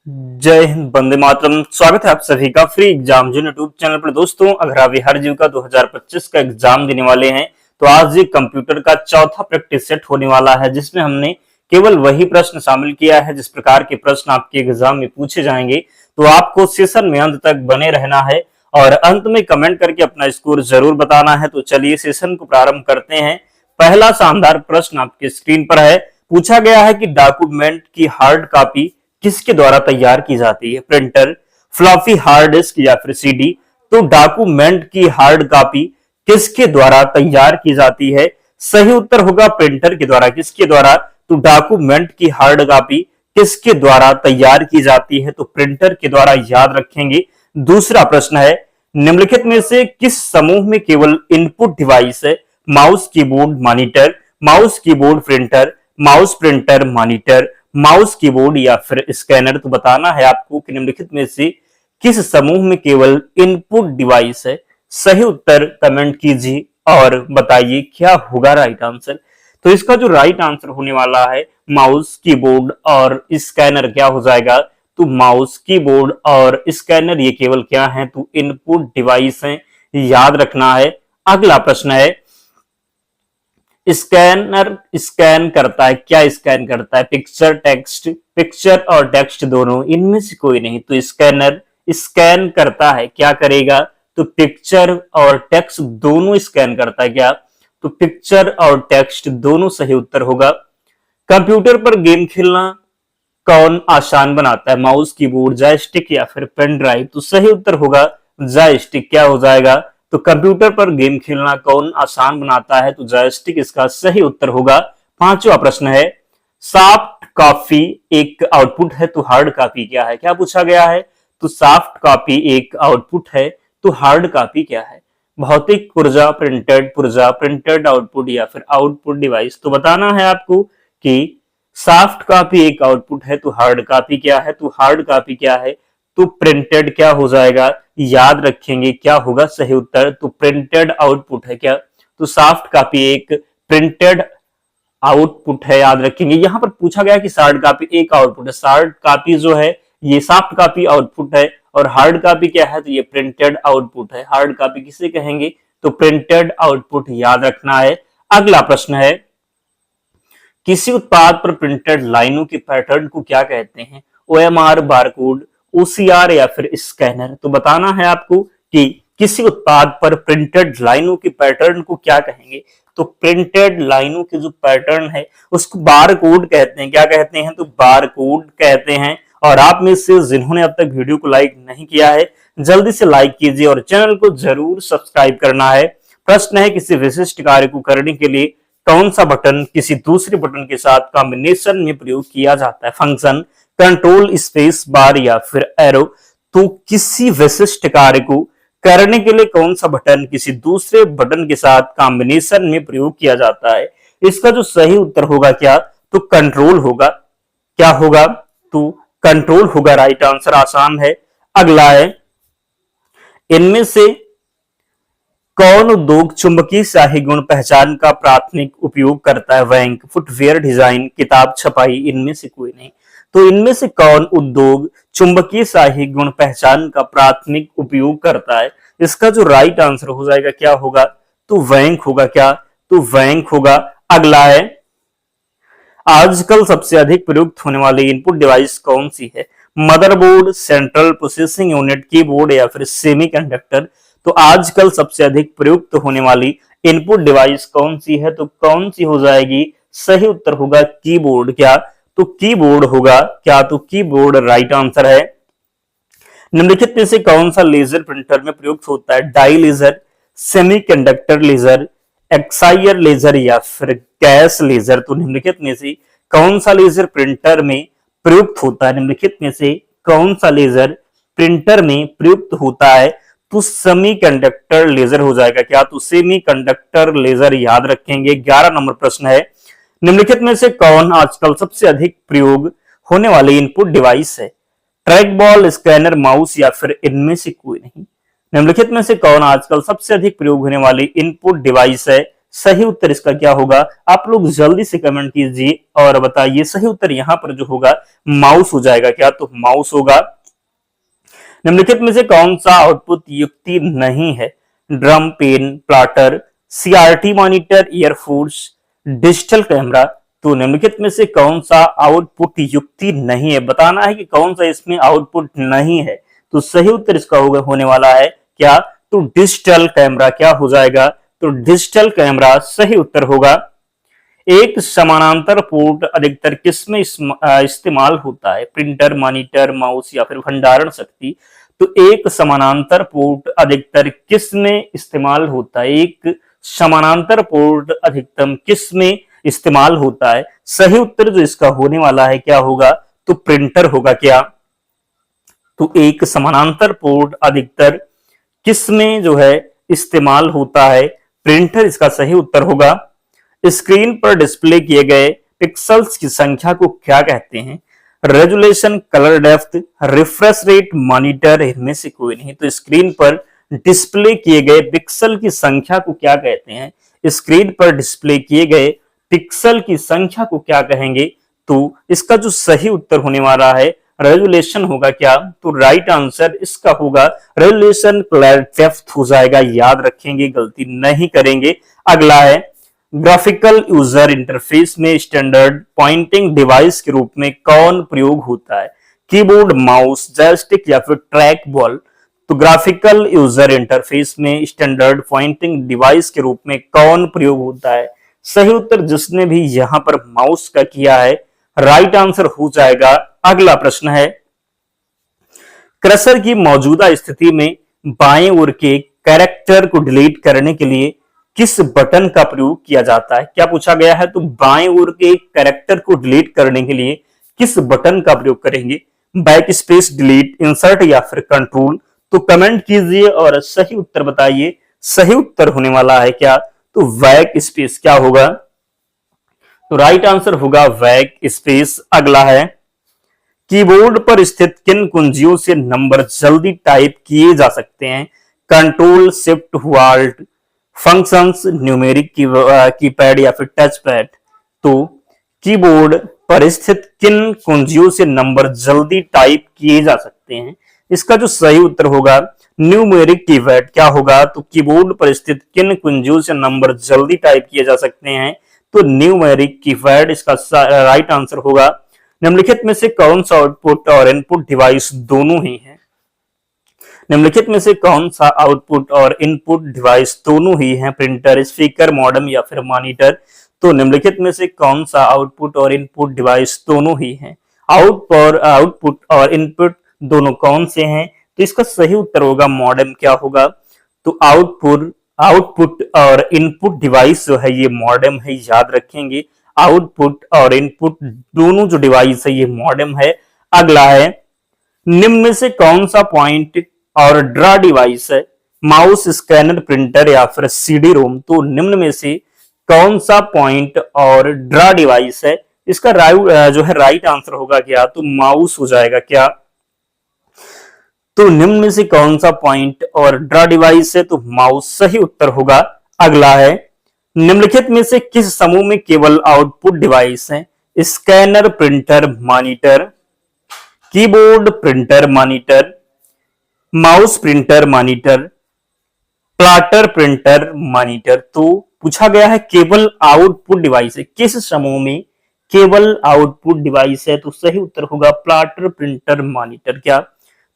जय हिंद, वंदे मातरम। स्वागत है आप सभी का फ्री एग्जाम जो यूट्यूब चैनल पर। दोस्तों, अगर आप बिहार जीविका 2025 का एग्जाम देने वाले हैं तो आज ये कंप्यूटर का चौथा प्रैक्टिस सेट होने वाला है, जिसमें हमने केवल वही प्रश्न शामिल किया है जिस प्रकार के प्रश्न आपके एग्जाम में पूछे जाएंगे। तो आपको सेशन में अंत तक बने रहना है और अंत में कमेंट करके अपना स्कोर जरूर बताना है। तो चलिए सेशन को प्रारंभ करते हैं। पहला शानदार प्रश्न आपके स्क्रीन पर है। पूछा गया है कि डॉक्यूमेंट की हार्ड कॉपी किसके द्वारा तैयार की जाती है? प्रिंटर, फ्लॉपी हार्ड डिस्क या फिर सीडी? तो डॉक्यूमेंट की हार्ड कॉपी किसके द्वारा तैयार की जाती है? सही उत्तर होगा प्रिंटर के द्वारा। किसके द्वारा? तो डॉक्यूमेंट की हार्ड कॉपी किसके द्वारा तैयार की जाती है? तो प्रिंटर के द्वारा, याद रखेंगे। दूसरा प्रश्न है, निम्नलिखित में से किस समूह में केवल इनपुट डिवाइस है? Mouse, keyboard, monitor, mouse, keyboard, printer, mouse, printer, monitor, mouse, keyboard या फिर स्कैनर? तो बताना है आपको कि निम्नलिखित में से किस समूह में केवल इनपुट डिवाइस है। सही उत्तर कमेंट कीजिए और बताइए क्या होगा राइट आंसर। तो इसका जो राइट आंसर होने वाला है माउस, कीबोर्ड और स्कैनर क्या हो जाएगा? तो माउस, कीबोर्ड और स्कैनर ये केवल क्या है? तो इनपुट डिवाइस हैं, याद रखना है। अगला प्रश्न है, स्कैनर स्कैन करता है, क्या स्कैन करता है? पिक्चर, टेक्स्ट, पिक्चर और टेक्स्ट दोनों, इनमें से कोई नहीं। तो स्कैनर स्कैन करता है, क्या करेगा? तो पिक्चर और टेक्स्ट दोनों स्कैन करता है। क्या? तो पिक्चर और टेक्स्ट दोनों सही उत्तर होगा। कंप्यूटर पर गेम खेलना कौन आसान बनाता है? माउस, कीबोर्ड, जॉयस्टिक या फिर पेन ड्राइव? तो सही उत्तर होगा जॉयस्टिक। क्या हो जाएगा? तो कंप्यूटर पर गेम खेलना कौन आसान बनाता है? तो जॉयस्टिक इसका सही उत्तर होगा। पांचवा प्रश्न है, सॉफ्ट कॉपी एक आउटपुट है तो हार्ड कॉपी क्या है? क्या पूछा गया है? तो सॉफ्ट कॉपी एक आउटपुट है तो हार्ड कॉपी क्या है? भौतिक पुर्जा, प्रिंटेड पुर्जा, प्रिंटेड आउटपुट या फिर आउटपुट डिवाइस? तो बताना है आपको कि सॉफ्ट कॉपी एक आउटपुट है तो हार्ड कॉपी क्या है? तो हार्ड कॉपी क्या है? तो प्रिंटेड क्या हो जाएगा? याद रखेंगे क्या होगा सही उत्तर? तो प्रिंटेड आउटपुट है। क्या? तो सॉफ्ट कॉपी एक प्रिंटेड आउटपुट है, याद रखेंगे। यहां पर पूछा गया कि हार्ड कॉपी एक आउटपुट है। हार्ड कॉपी जो है ये सॉफ्ट कॉपी आउटपुट है और हार्ड कॉपी क्या है? तो ये प्रिंटेड आउटपुट है। हार्ड कॉपी किसे कहेंगे? तो प्रिंटेड आउटपुट, याद रखना है। अगला प्रश्न है, किसी उत्पाद पर प्रिंटेड लाइनों के पैटर्न को क्या कहते हैं? ओएमआर, बारकोड, ओसीआर या फिर स्कैनर? तो बताना है आपको कि किसी उत्पाद पर प्रिंटेड लाइनों के पैटर्न को क्या कहेंगे? तो प्रिंटेड लाइनों के जो पैटर्न है उसको बारकोड कहते हैं। क्या कहते हैं? तो बारकोड कहते हैं। और आप में से जिन्होंने अब तक वीडियो को लाइक नहीं किया है, जल्दी से लाइक कीजिए और चैनल को जरूर सब्सक्राइब करना है। प्रश्न है, किसी विशिष्ट कार्य को करने के लिए कौन सा बटन किसी दूसरे बटन के साथ कॉम्बिनेशन में प्रयोग किया जाता है? फंक्शन, कंट्रोल, स्पेस बार या फिर एरो? तो किसी विशिष्ट कार्य को करने के लिए कौन सा बटन किसी दूसरे बटन के साथ कॉम्बिनेशन में प्रयोग किया जाता है? इसका जो सही उत्तर होगा क्या? तो कंट्रोल होगा। क्या होगा? तो कंट्रोल होगा राइट आंसर। आसान है। अगला है, इनमें से कौन उद्योग चुंबकीय शाही गुण पहचान का प्राथमिक उपयोग करता है? बैंक, फुटवेयर डिजाइन, किताब छपाई? इनमें से कोई नहीं। तो इनमें से कौन उद्योग चुंबकीय शाही गुण पहचान का प्राथमिक उपयोग करता है? इसका जो राइट आंसर हो जाएगा क्या होगा? तो बैंक होगा। क्या? तो बैंक होगा। अगला है, आजकल सबसे अधिक प्रयुक्त होने वाली इनपुट डिवाइस कौन सी है? Motherboard, central processing unit, keyboard या फिर सेमीकंडक्टर? तो आजकल सबसे अधिक प्रयुक्त होने वाली इनपुट डिवाइस कौन सी है? तो कौन सी हो जाएगी? सही उत्तर होगा कीबोर्ड। क्या? तो कीबोर्ड होगा। क्या? तो कीबोर्ड राइट आंसर है। निम्नलिखित में से कौन सा लेजर प्रिंटर में प्रयुक्त होता है? Dye laser, semiconductor laser, excimer laser या फिर गैस लेजर? तो निम्नलिखित में से कौन सा लेजर प्रिंटर में प्रयुक्त होता है? निम्नलिखित में से कौन सा लेजर प्रिंटर में प्रयुक्त होता है? तो सेमीकंडक्टर लेजर हो जाएगा। क्या? तो सेमीकंडक्टर लेजर, याद रखेंगे। 11 नंबर प्रश्न है, निम्नलिखित में से कौन आजकल सबसे अधिक प्रयोग होने वाली इनपुट डिवाइस है? ट्रैक बॉल, स्कैनर, माउस या फिर इनमें से कोई नहीं। निम्नलिखित में से कौन आजकल सबसे अधिक प्रयोग होने वाली इनपुट डिवाइस है? सही उत्तर इसका क्या होगा? आप लोग जल्दी से कमेंट कीजिए और बताइए। सही उत्तर यहाँ पर जो होगा माउस हो जाएगा। क्या? तो माउस होगा। निम्नलिखित में से कौन सा आउटपुट युक्ति नहीं है? Drum, pen, plotter, CRT monitor, earphones, digital camera. तो निम्नलिखित में से कौन सा आउटपुट युक्ति नहीं है? बताना है कि कौन सा इसमें आउटपुट नहीं है। तो सही उत्तर इसका होगा होने वाला है क्या? तो डिजिटल कैमरा। क्या हो जाएगा? तो डिजिटल कैमरा सही उत्तर होगा। एक समानांतर पोर्ट अधिकतर किसमें इस्तेमाल होता है? प्रिंटर, मॉनिटर, माउस या फिर भंडारण शक्ति। तो एक समानांतर पोर्ट अधिकतर किसमें इस्तेमाल होता है? एक समानांतर पोर्ट अधिकतम किसमें इस्तेमाल होता है? सही उत्तर जो इसका होने वाला है क्या होगा? तो प्रिंटर होगा। क्या? तो एक समानांतर पोर्ट अधिकतर किसमें जो है इस्तेमाल होता है? प्रिंटर इसका सही उत्तर होगा। स्क्रीन पर डिस्प्ले किए गए पिक्सेल्स की संख्या को क्या कहते हैं? Resolution, colour depth, refresh rate, monitor. इनमें से कोई नहीं। तो स्क्रीन पर डिस्प्ले किए गए पिक्सल की संख्या को क्या कहते हैं? स्क्रीन पर डिस्प्ले किए गए पिक्सल की संख्या को क्या कहेंगे? तो इसका जो सही उत्तर होने वाला है रेजोल्यूशन होगा। क्या? तो राइट आंसर इसका होगा रेजोल्यूशन। कलर डेप्थ हो जाएगा। याद रखेंगे, गलती नहीं करेंगे। अगला है ग्राफिकल यूजर इंटरफेस में स्टैंडर्ड पॉइंटिंग डिवाइस के रूप में कौन प्रयोग होता है? कीबोर्ड, माउस, जॉयस्टिक या फिर ट्रैक बॉल। तो ग्राफिकल यूजर इंटरफेस में स्टैंडर्ड पॉइंटिंग डिवाइस के रूप में कौन प्रयोग होता है? सही उत्तर जिसने भी यहां पर माउस का किया है राइट आंसर हो जाएगा। अगला प्रश्न है कर्सर की मौजूदा स्थिति में बाएं ओर के कैरेक्टर को डिलीट करने के लिए किस बटन का प्रयोग किया जाता है? क्या पूछा गया है? तो बाएं ओर के कैरेक्टर को डिलीट करने के लिए किस बटन का प्रयोग करेंगे? बैक स्पेस, डिलीट, इंसर्ट या फिर कंट्रोल। तो कमेंट कीजिए और सही उत्तर बताइए। सही उत्तर होने वाला है क्या? तो बैक स्पेस। क्या होगा? तो राइट आंसर होगा बैक स्पेस। अगला है कीबोर्ड पर स्थित किन कुंजियों से नंबर जल्दी टाइप किए जा सकते हैं? Control, shift, alt, functions, numeric keypad या फिर टच पैड। तो कीबोर्ड पर स्थित किन कुंजियों से नंबर जल्दी टाइप किए जा सकते हैं? इसका जो सही उत्तर होगा न्यूमेरिक कीपैड। क्या होगा? तो कीबोर्ड पर स्थित किन कुंजियों से नंबर जल्दी टाइप किए जा सकते हैं? तो न्यूमेरिक कीपैड इसका राइट आंसर होगा। निम्नलिखित में से कौन सा आउटपुट और इनपुट डिवाइस दोनों ही है? निम्नलिखित में से कौन सा आउटपुट और इनपुट डिवाइस दोनों ही हैं? प्रिंटर, स्पीकर, मॉडेम या फिर मॉनिटर। तो निम्नलिखित में से कौन सा आउटपुट और इनपुट डिवाइस दोनों ही हैं? आउटपुट और इनपुट दोनों कौन से हैं? तो इसका सही उत्तर होगा मॉडेम। क्या होगा? तो आउटपुट और इनपुट डिवाइस जो है ये मॉडेम है। याद रखेंगे, आउटपुट और इनपुट दोनों जो डिवाइस है ये मॉडेम है। अगला है निम्न में से कौन सा पॉइंट और ड्रा डिवाइस है? माउस, स्कैनर, प्रिंटर या फिर सीडी रोम। तो निम्न में से कौन सा पॉइंट और ड्रा डिवाइस है? इसका जो है राइट आंसर होगा क्या? तो माउस हो जाएगा। क्या? तो निम्न में से कौन सा पॉइंट और ड्रा डिवाइस है? तो माउस सही उत्तर होगा। अगला है निम्नलिखित में से किस समूह में केवल आउटपुट डिवाइस है? Scanner, printer, monitor, keyboard, printer, monitor, mouse, printer, monitor, plotter, printer, monitor. तो पूछा गया है केवल आउटपुट डिवाइस है, किस समूह में केवल आउटपुट डिवाइस है? तो सही उत्तर होगा प्लाटर, प्रिंटर, मॉनिटर। क्या?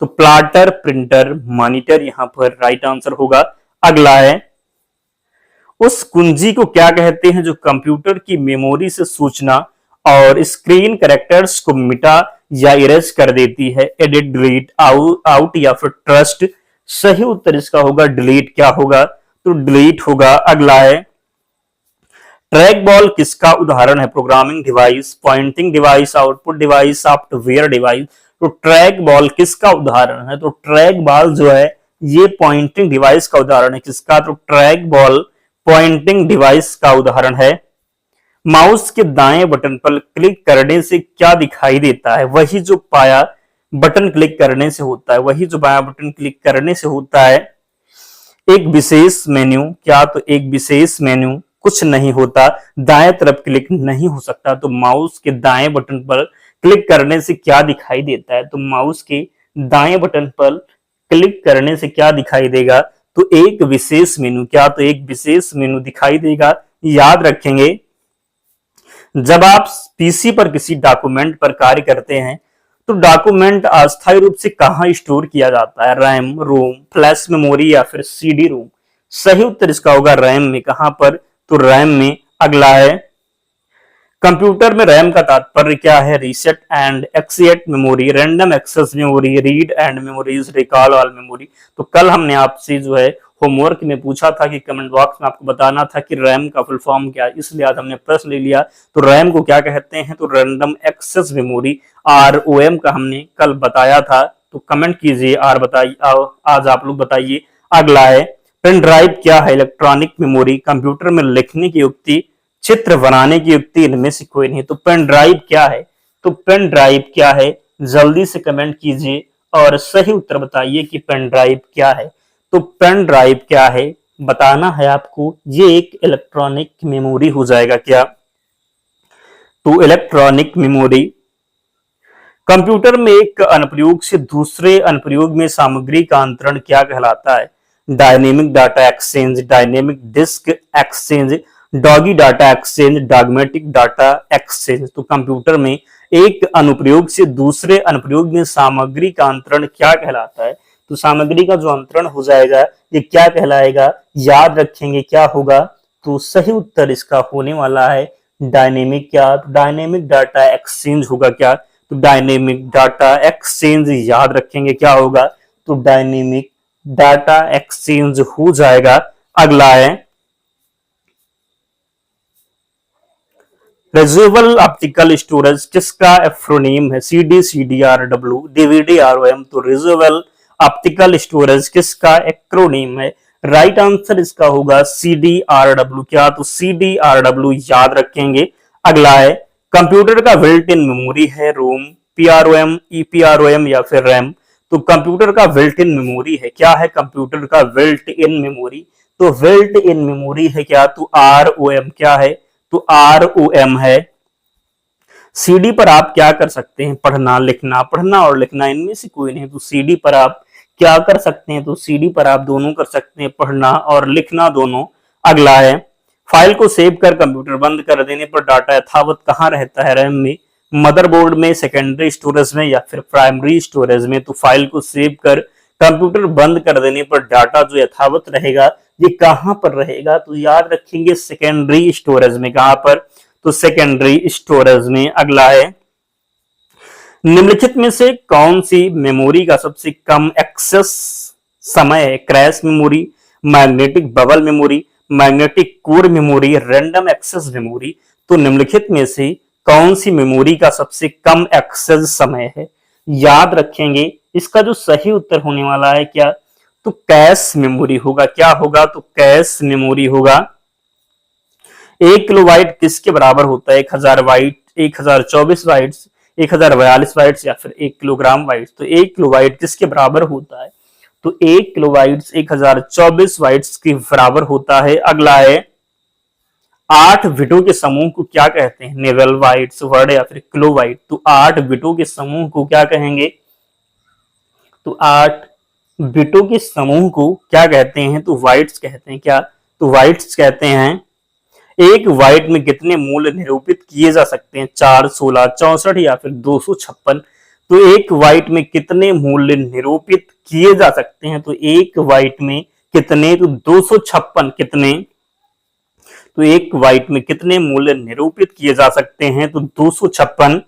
तो प्लाटर, प्रिंटर, मॉनिटर यहां पर राइट आंसर होगा। अगला है उस कुंजी को क्या कहते हैं जो कंप्यूटर की मेमोरी से सूचना और स्क्रीन कैरेक्टर्स को मिटा या इरेज कर देती है? एडिट, डिलीट, आउट या फिर ट्रस्ट। सही उत्तर इसका होगा डिलीट। क्या होगा? तो डिलीट होगा। अगला है ट्रैक बॉल किसका उदाहरण है? Programming device, pointing device, output device, software device. तो ट्रैक बॉल किसका उदाहरण है? तो ट्रैक बॉल जो है ये पॉइंटिंग डिवाइस का उदाहरण है। किसका? तो ट्रैक बॉल पॉइंटिंग डिवाइस का उदाहरण है। माउस के दाएं बटन पर क्लिक करने से क्या दिखाई देता है? वही जो बायां बटन क्लिक करने से होता है, वही जो बायां बटन क्लिक करने से होता है। एक विशेष मेन्यू। क्या? तो एक विशेष मेन्यू, कुछ नहीं होता, दाएं तरफ क्लिक नहीं हो सकता। तो माउस के दाएं बटन पर क्लिक करने से क्या दिखाई देता है? तो माउस के दाएं बटन पर क्लिक करने से क्या दिखाई देगा? तो एक विशेष मेनू, क्या? तो एक विशेष मेनू दिखाई देगा। याद रखेंगे, जब आप पीसी पर किसी डॉक्यूमेंट पर कार्य करते हैं तो डॉक्यूमेंट अस्थायी रूप से कहां स्टोर किया जाता है? रैम, रोम, फ्लैश मेमोरी या फिर सीडी रोम? सही उत्तर इसका होगा रैम में। कहां पर? तो रैम में। अगला है, कंप्यूटर में रैम का तात्पर्य क्या है? Reset and exit memory, random access memory, read and memories, recall all memory. तो कल हमने आपसे जो है होमवर्क में पूछा था कि कमेंट बॉक्स में आपको बताना था कि रैम का फुल फॉर्म क्या है, इसलिए आज हमने प्रश्न ले लिया। तो रैम को क्या कहते हैं? तो रैंडम एक्सेस मेमोरी, आरओएम का हमने कल बताया था। तो कमेंट कीजिए, आर बताइए, आज आप लोग बताइए। अगला है, पेन ड्राइव क्या है? इलेक्ट्रॉनिक मेमोरी, कंप्यूटर में लिखने की युक्ति, चित्र बनाने की युक्ति, इनमें से कोई नहीं। तो पेन ड्राइव क्या है? तो पेन ड्राइव क्या है? जल्दी से कमेंट कीजिए और सही उत्तर बताइए कि पेन ड्राइव क्या है। तो पेन ड्राइव क्या है बताना है आपको। ये एक इलेक्ट्रॉनिक मेमोरी हो जाएगा। क्या? तो इलेक्ट्रॉनिक मेमोरी। कंप्यूटर में एक अनुप्रयोग से दूसरे अनुप्रयोग में सामग्री का अंतरण क्या कहलाता है? Dynamic data exchange, dynamic disk exchange, doggy data exchange, dogmatic data exchange. तो कंप्यूटर में एक अनुप्रयोग से दूसरे अनुप्रयोग में सामग्री का अंतरण क्या कहलाता है? तो सामग्री का जो अंतरण हो जाएगा ये क्या कहलाएगा? याद रखेंगे क्या होगा? तो सही उत्तर इसका होने वाला है डायनेमिक। क्या? डायनेमिक डाटा एक्सचेंज होगा। क्या? तो डायनेमिक डाटा एक्सचेंज याद रखेंगे क्या होगा? तो डायनेमिक डाटा एक्सचेंज हो जाएगा। अगला है, रिजर्वेबल ऑप्टिकल स्टोरेज किसका एक्रोनीम है? CD, सीडीआरडब्ल्यू, DVD, ROM. तो रिजर्वेबल ऑप्टिकल स्टोरेज किसका एक्रोनीम है? राइट आंसर इसका होगा सीडीआरडब्ल्यू। क्या? तो सीडीआरडब्ल्यू याद रखेंगे। अगला है, कंप्यूटर का बिल्ट इन मेमोरी है रोम, पीआरओएम, ईपीआरओएम या फिर रैम? तो कंप्यूटर का बिल्ट इन मेमोरी है। क्या है कंप्यूटर का बिल्ट इन मेमोरी? तो बिल्ट इन मेमोरी है क्या? तो आरओएम। क्या है? तो आरओएम है। सीडी पर आप क्या कर सकते हैं? पढ़ना लिखना, पढ़ना और लिखना, इनमें से कोई नहीं। तो सीडी पर आप क्या कर सकते हैं? तो सीडी पर आप दोनों कर सकते हैं, पढ़ना और लिखना दोनों। अगला है, फाइल को सेव कर कंप्यूटर बंद कर देने पर डाटा यथावत कहां रहता है? रैम में, मदरबोर्ड में, सेकेंडरी स्टोरेज में या फिर प्राइमरी स्टोरेज में? तो फाइल को सेव कर कंप्यूटर बंद कर देने पर डाटा जो यथावत रहेगा ये कहां पर रहेगा? तो याद रखेंगे सेकेंडरी स्टोरेज में। कहां पर? तो सेकेंडरी स्टोरेज में। अगला है, निम्नलिखित में से कौन सी मेमोरी का सबसे कम एक्सेस समय है? Crash memory, magnetic bubble memory, magnetic core memory, random access memory? तो निम्नलिखित में से कौन सी मेमोरी का सबसे कम एक्सेस समय है? याद रखेंगे, इसका जो सही उत्तर होने वाला है क्या? तो कैश मेमोरी होगा। क्या होगा? तो कैश मेमोरी होगा। 1 किलोबाइट किसके बराबर होता है? 1000 बाइट, 1024 बाइट्स, 1042 बाइट्स या फिर 1 किलोग्राम बाइट्स? तो 1 किलोबाइट किसके बराबर होता है? तो 1 किलोबाइट्स 1024 बाइट्स के बराबर होता है। अगला है, 8 बिटों के समूह को क्या कहते हैं? नेवल बाइट्स, वर्ड या फिर किलोबाइट? तो 8 बिटों के समूह को क्या कहेंगे? तो 8 बिटों के समूह को क्या कहते हैं? तो वाइट्स कहते हैं। क्या? तो वाइट्स कहते हैं। एक वाइट में कितने मूल्य निरूपित किए जा सकते हैं? 4, 16, 64 या फिर 256? तो एक वाइट में कितने मूल्य निरूपित किए जा सकते हैं? तो एक वाइट में कितने? तो 256। कितने? तो एक वाइट में कितने मूल्य निरूपित किए जा सकते हैं? तो 256।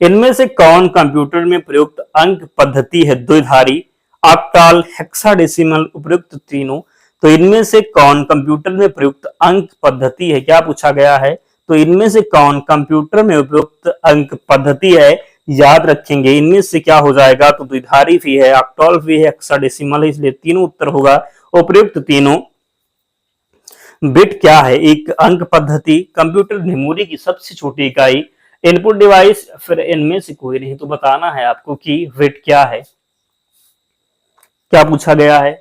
इनमें से कौन कंप्यूटर में प्रयुक्त अंक पद्धति है? द्विधारी, ऑक्टल, हेक्साडेसिमल, उपयुक्त तीनों? तो इनमें से कौन कंप्यूटर में प्रयुक्त अंक पद्धति है? क्या पूछा गया है? तो इनमें से कौन कंप्यूटर में उपयुक्त अंक पद्धति है? याद रखेंगे, इनमें से क्या हो जाएगा? तो द्विधारी भी है, ऑक्टल भी है, हेक्साडेसिमल है, इसलिए तीनों उत्तर होगा उपयुक्त तीनों। बिट क्या है? एक अंक पद्धति, कंप्यूटर मेमोरी की सबसे छोटी इकाई, इनपुट डिवाइस, फिर इनमें से कोई नहीं। तो बताना है आपको कि बिट क्या है। क्या पूछा गया है?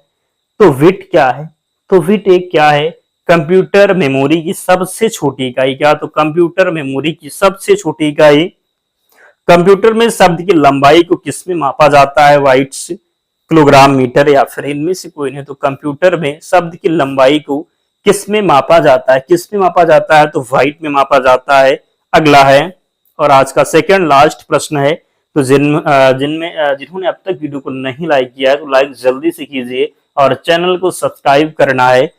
तो बिट क्या है? तो बिट एक क्या है? कंप्यूटर मेमोरी की सबसे छोटी इकाई क्या? तो कंप्यूटर मेमोरी की सबसे छोटी इकाई। कंप्यूटर में शब्द की लंबाई को किसमें मापा जाता है? बाइट्स, किलोग्राम, मीटर या फिर इनमें से कोई नहीं। तो कंप्यूटर में शब्द की लंबाई को किसमें मापा जाता है? किसमें मापा जाता है? तो बाइट में मापा जाता है। अगला है और आज का सेकंड लास्ट प्रश्न है। तो जिन्होंने अब तक वीडियो को नहीं लाइक किया है तो लाइक जल्दी से कीजिए और चैनल को सब्सक्राइब करना है।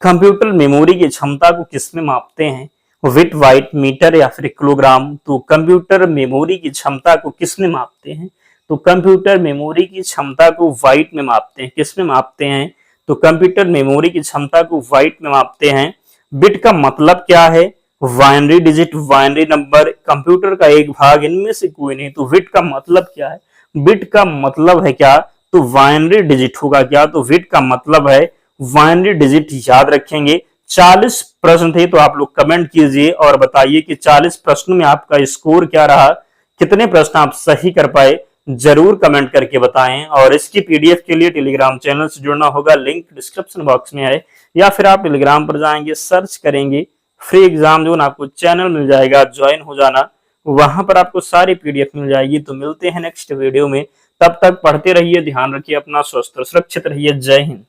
कंप्यूटर मेमोरी की क्षमता को किसमें मापते हैं? विट, वाइट, मीटर या फिर किलोग्राम। तो कंप्यूटर मेमोरी की क्षमता को किसमें मापते हैं? तो कंप्यूटर मेमोरी की क्षमता को वाइट में मापते हैं। किसमें मापते हैं? तो कंप्यूटर मेमोरी की क्षमता को वाइट में मापते हैं। बिट का मतलब क्या है? Binary digit, binary number, computer का एक भाग, इनमें से कोई नहीं। तो बिट का मतलब क्या है? बिट का मतलब है क्या? तो बाइनरी डिजिट होगा क्या? तो बिट का मतलब है बाइनरी डिजिट। याद रखेंगे। 40 प्रश्न थे तो आप लोग कमेंट कीजिए और बताइए कि 40 प्रश्नों में आपका स्कोर क्या रहा, कितने प्रश्न आप सही कर पाए, जरूर कमेंट करके बताएं। और इसकी पीडीएफ के लिए टेलीग्राम चैनल से जुड़ना होगा, लिंक डिस्क्रिप्शन बॉक्स में है, या फिर आप टेलीग्राम पर जाएंगे, सर्च करेंगे फ्री एग्जाम जोन, आपको चैनल मिल जाएगा, ज्वाइन हो जाना, वहां पर आपको सारी पीडीएफ मिल जाएगी। तो मिलते हैं नेक्स्ट वीडियो में, तब तक पढ़ते रहिए, ध्यान रखिए अपना, स्वस्थ और सुरक्षित रहिए। जय हिंद।